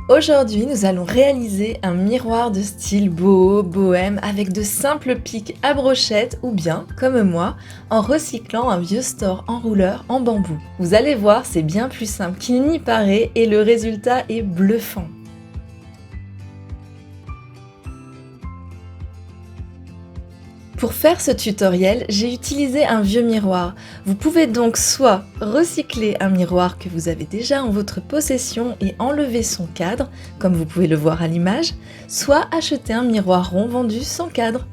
Aujourd'hui, nous allons réaliser un miroir de style boho, bohème avec de simples pics à brochettes ou bien, comme moi, en recyclant un vieux store enrouleur en bambou. Vous allez voir, c'est bien plus simple qu'il n'y paraît et le résultat est bluffant. Pour faire ce tutoriel, j'ai utilisé un vieux miroir. Vous pouvez donc soit recycler un miroir que vous avez déjà en votre possession et enlever son cadre, comme vous pouvez le voir à l'image, soit acheter un miroir rond vendu sans cadre.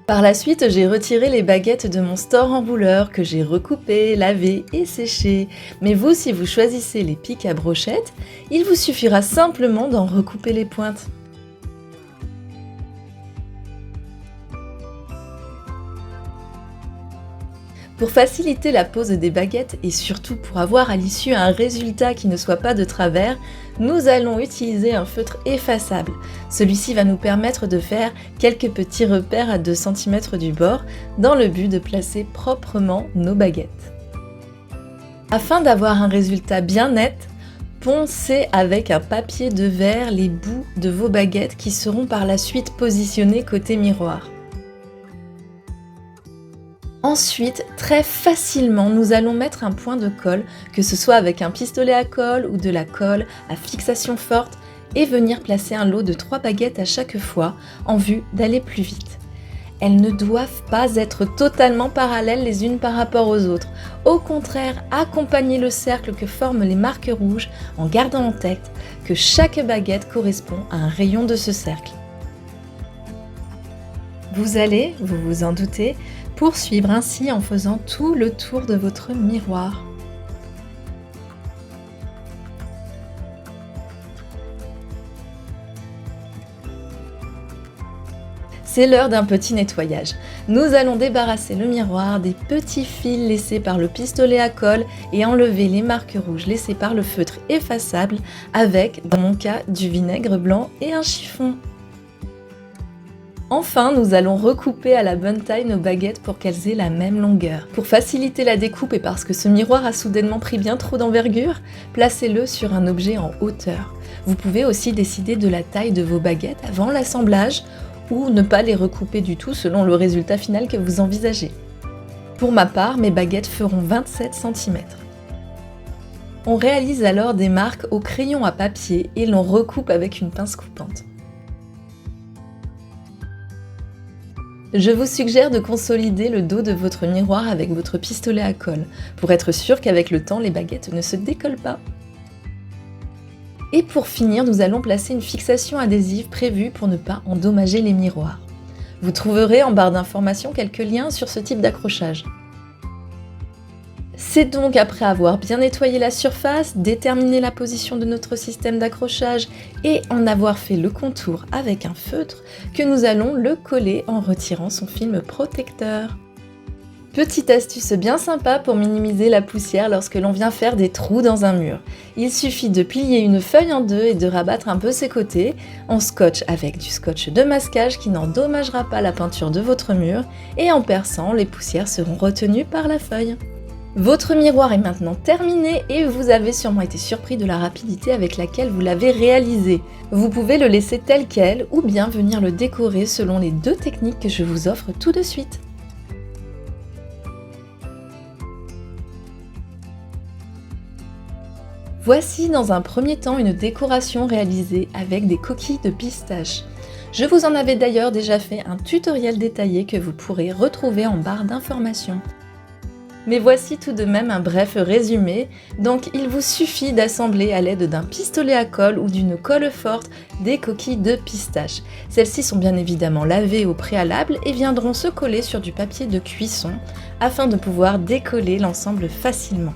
Par la suite, j'ai retiré les baguettes de mon store enrouleur que j'ai recoupé, lavé et séché. Mais vous, si vous choisissez les pics à brochettes, il vous suffira simplement d'en recouper les pointes. Pour faciliter la pose des baguettes et surtout pour avoir à l'issue un résultat qui ne soit pas de travers, nous allons utiliser un feutre effaçable. Celui-ci va nous permettre de faire quelques petits repères à 2 cm du bord dans le but de placer proprement nos baguettes. Afin d'avoir un résultat bien net, poncez avec un papier de verre les bouts de vos baguettes qui seront par la suite positionnés côté miroir. Ensuite, très facilement, nous allons mettre un point de colle, que ce soit avec un pistolet à colle ou de la colle à fixation forte, et venir placer un lot de 3 baguettes à chaque fois, en vue d'aller plus vite. Elles ne doivent pas être totalement parallèles les unes par rapport aux autres. Au contraire, accompagnez le cercle que forment les marques rouges en gardant en tête que chaque baguette correspond à un rayon de ce cercle. Vous allez, vous vous en doutez, poursuivre ainsi en faisant tout le tour de votre miroir. C'est l'heure d'un petit nettoyage. Nous allons débarrasser le miroir des petits fils laissés par le pistolet à colle et enlever les marques rouges laissées par le feutre effaçable avec, dans mon cas, du vinaigre blanc et un chiffon. Enfin, nous allons recouper à la bonne taille nos baguettes pour qu'elles aient la même longueur. Pour faciliter la découpe et parce que ce miroir a soudainement pris bien trop d'envergure, placez-le sur un objet en hauteur. Vous pouvez aussi décider de la taille de vos baguettes avant l'assemblage ou ne pas les recouper du tout selon le résultat final que vous envisagez. Pour ma part, mes baguettes feront 27 cm. On réalise alors des marques au crayon à papier et l'on recoupe avec une pince coupante. Je vous suggère de consolider le dos de votre miroir avec votre pistolet à colle, pour être sûr qu'avec le temps, les baguettes ne se décollent pas. Et pour finir, nous allons placer une fixation adhésive prévue pour ne pas endommager les miroirs. Vous trouverez en barre d'informations quelques liens sur ce type d'accrochage. C'est donc après avoir bien nettoyé la surface, déterminé la position de notre système d'accrochage et en avoir fait le contour avec un feutre que nous allons le coller en retirant son film protecteur. Petite astuce bien sympa pour minimiser la poussière lorsque l'on vient faire des trous dans un mur. Il suffit de plier une feuille en deux et de rabattre un peu ses côtés. On scotche avec du scotch de masquage qui n'endommagera pas la peinture de votre mur et en perçant, les poussières seront retenues par la feuille. Votre miroir est maintenant terminé et vous avez sûrement été surpris de la rapidité avec laquelle vous l'avez réalisé. Vous pouvez le laisser tel quel ou bien venir le décorer selon les 2 techniques que je vous offre tout de suite. Voici dans un premier temps une décoration réalisée avec des coquilles de pistache. Je vous en avais d'ailleurs déjà fait un tutoriel détaillé que vous pourrez retrouver en barre d'informations. Mais voici tout de même un bref résumé, donc il vous suffit d'assembler à l'aide d'un pistolet à colle ou d'une colle forte des coquilles de pistache. Celles-ci sont bien évidemment lavées au préalable et viendront se coller sur du papier de cuisson afin de pouvoir décoller l'ensemble facilement.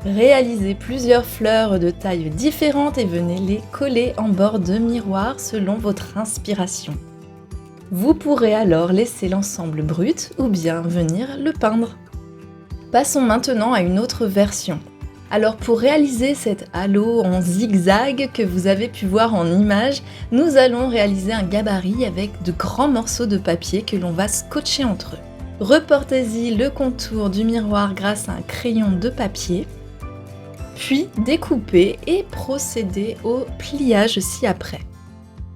Réalisez plusieurs fleurs de tailles différentes et venez les coller en bord de miroir selon votre inspiration. Vous pourrez alors laisser l'ensemble brut ou bien venir le peindre. Passons maintenant à une autre version. Alors pour réaliser cet halo en zigzag que vous avez pu voir en image, nous allons réaliser un gabarit avec de grands morceaux de papier que l'on va scotcher entre eux. Reportez-y le contour du miroir grâce à un crayon de papier, puis découpez et procédez au pliage ci-après.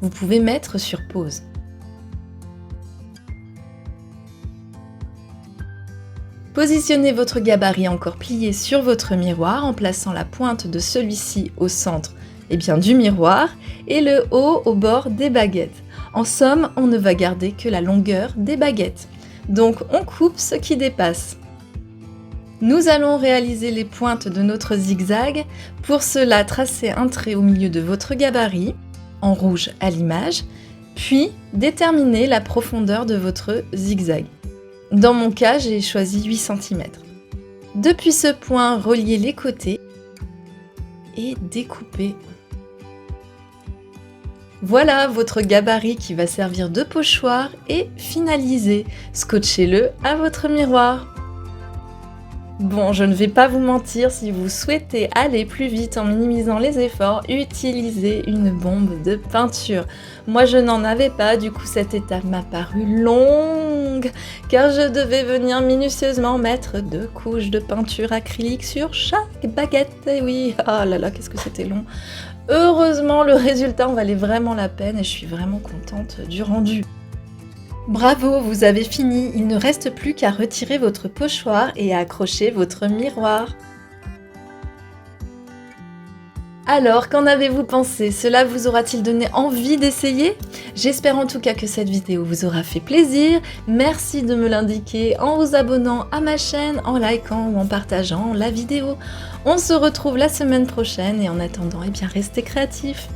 Vous pouvez mettre sur pause. Positionnez votre gabarit encore plié sur votre miroir en plaçant la pointe de celui-ci au centre du miroir et le haut au bord des baguettes. En somme, on ne va garder que la longueur des baguettes. Donc on coupe ce qui dépasse. Nous allons réaliser les pointes de notre zigzag. Pour cela, tracez un trait au milieu de votre gabarit, en rouge à l'image, puis déterminez la profondeur de votre zigzag. Dans mon cas, j'ai choisi 8 cm. Depuis ce point, reliez les côtés et découpez. Voilà votre gabarit qui va servir de pochoir et finalisé. Scotchez-le à votre miroir. Bon, je ne vais pas vous mentir, si vous souhaitez aller plus vite en minimisant les efforts, utilisez une bombe de peinture. Moi, je n'en avais pas, du coup cette étape m'a paru longue, car je devais venir minutieusement mettre 2 couches de peinture acrylique sur chaque baguette. Et oui, oh là là, qu'est-ce que c'était long. Heureusement, le résultat en valait vraiment la peine et je suis vraiment contente du rendu. Bravo, vous avez fini, il ne reste plus qu'à retirer votre pochoir et à accrocher votre miroir. Alors, qu'en avez-vous pensé? Cela vous aura-t-il donné envie d'essayer? J'espère en tout cas que cette vidéo vous aura fait plaisir. Merci de me l'indiquer en vous abonnant à ma chaîne, en likant ou en partageant la vidéo. On se retrouve la semaine prochaine et en attendant, restez créatifs.